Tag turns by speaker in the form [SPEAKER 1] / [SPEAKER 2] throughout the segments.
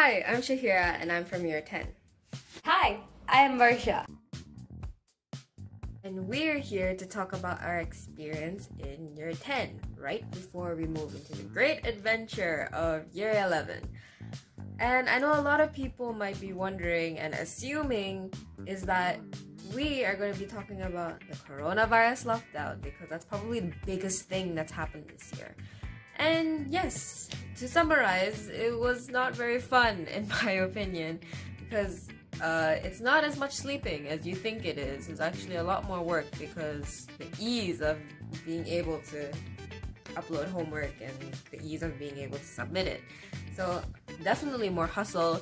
[SPEAKER 1] Hi, I'm Shahirah and I'm from year 10.
[SPEAKER 2] Hi, I am Varsha.
[SPEAKER 1] And we're here to talk about our experience in year 10, right before we move into the great adventure of year 11. And I know a lot of people might be wondering and assuming is that we are going to be talking about the coronavirus lockdown because that's probably the biggest thing that's happened this year. And yes, to summarize, it was not very fun in my opinion because it's not as much sleeping as you think it is. It's actually a lot more work because the ease of being able to upload homework and the ease of being able to submit it. So definitely more hustle.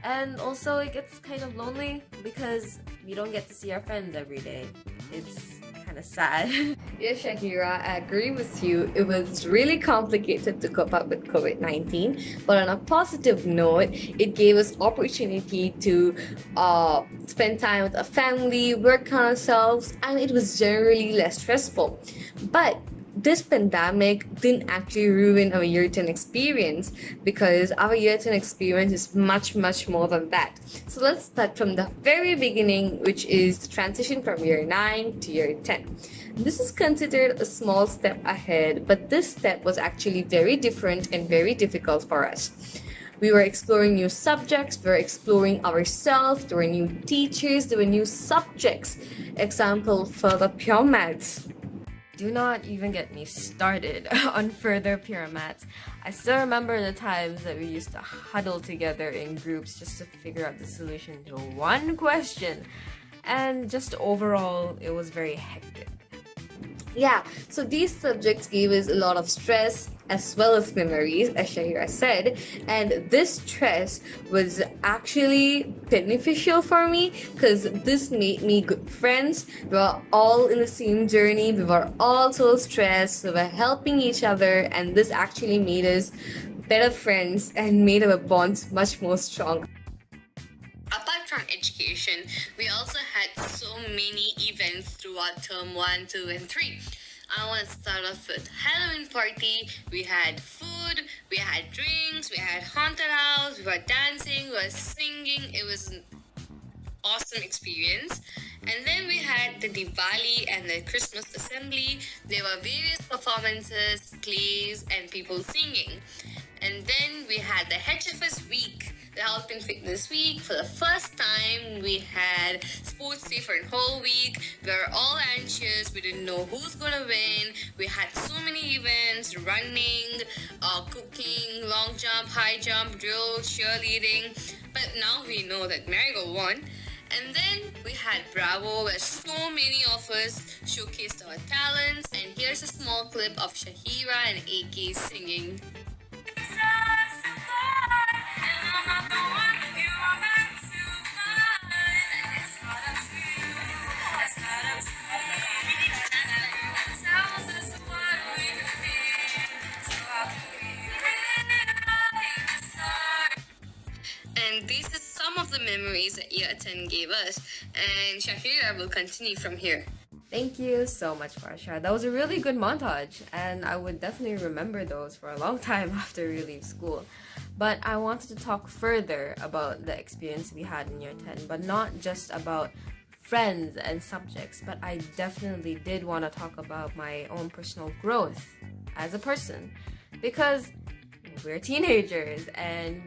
[SPEAKER 1] And also it gets kind of lonely because we don't get to see our friends every day. It's kind of sad.
[SPEAKER 2] Yes, Shahira, I agree with you. It was really complicated to cope up with COVID-19, but on a positive note, it gave us opportunity to spend time with our family, work on ourselves, and it was generally less stressful. But this pandemic didn't actually ruin our year 10 experience because our year 10 experience is much more than that. So let's start from the very beginning, which is the transition from year 9 to year 10. This is considered a small step ahead, but this step was actually very different and very difficult for us. We were exploring new subjects, we were exploring ourselves, there were new teachers, there were new subjects. Example for the pure maths.
[SPEAKER 1] Do not even get me started on further pyramids. I still remember the times that we used to huddle together in groups just to figure out the solution to one question. And just overall, it was very hectic.
[SPEAKER 2] Yeah, so these subjects gave us a lot of stress as well as memories, as Shahira said, and this stress was actually beneficial for me because this made me good friends. We were all in the same journey, we were all so stressed, we were helping each other, and this actually made us better friends and made our bonds much more strong.
[SPEAKER 3] Apart from education, we also had so many events throughout term 1, 2, and 3. I want to start off with Halloween party. We had food, we had drinks, we had haunted house, we were dancing, we were singing. It was an awesome experience. And then we had the Diwali and the Christmas assembly. There were various performances, plays, and people singing. And then we had the HFS week, the Health and Fitness week. For the first time, we had sports day for a whole week. We were all anxious. We didn't know who's gonna win. We had so many events, running, cooking, long jump, high jump, drill, cheerleading. But now we know that Marigold won. And then we had Bravo, where so many of us showcased our talents. And here's a small clip of Shahira and AK singing. And these are some of the memories that year 10 gave us. And Shahira will continue from here.
[SPEAKER 1] Thank you so much, Varsha. That was a really good montage, and I would definitely remember those for a long time after we leave school. But I wanted to talk further about the experience we had in year 10, but not just about friends and subjects, but I definitely did want to talk about my own personal growth as a person. Because we're teenagers, and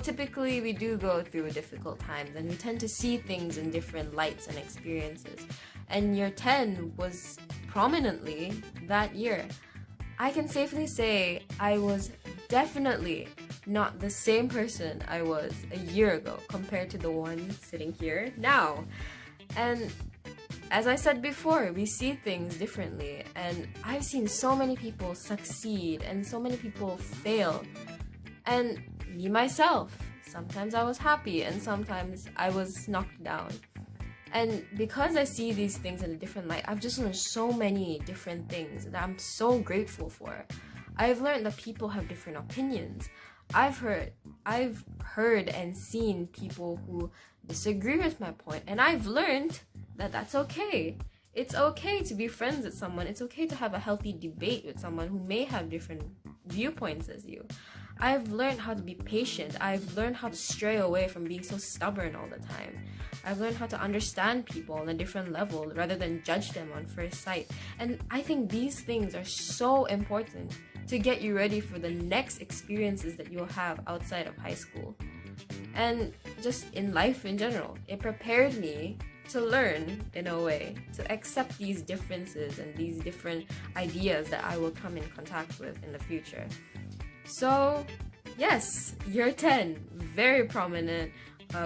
[SPEAKER 1] typically we do go through difficult times, and we tend to see things in different lights and experiences. And year 10 was prominently that year. I can safely say I was definitely not the same person I was a year ago compared to the one sitting here now. And as I said before, we see things differently, and I've seen so many people succeed and so many people fail. And me myself, sometimes I was happy and sometimes I was knocked down. And because I see these things in a different light, I've just learned so many different things that I'm so grateful for. I've learned that people have different opinions. I've heard and seen people who disagree with my point, and I've learned that that's okay. It's okay to be friends with someone. It's okay to have a healthy debate with someone who may have different viewpoints as you. I've learned how to be patient. I've learned how to stray away from being so stubborn all the time. I've learned how to understand people on a different level rather than judge them on first sight. And I think these things are so important to get you ready for the next experiences that you'll have outside of high school. And just in life in general, it prepared me to learn, in a way, to accept these differences and these different ideas that I will come in contact with in the future. So, yes, year 10, very prominent,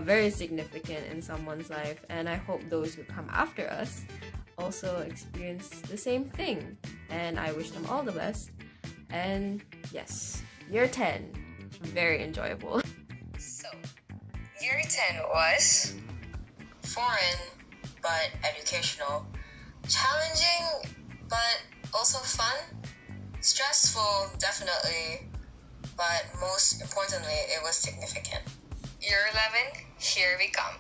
[SPEAKER 1] very significant in someone's life, and I hope those who come after us also experience the same thing. And I wish them all the best. And yes, year 10, very enjoyable.
[SPEAKER 2] So, year 10 was
[SPEAKER 3] Foreign, but educational. Challenging, but also fun. Stressful, definitely, but most importantly, it was significant.
[SPEAKER 2] year 11. Here we come.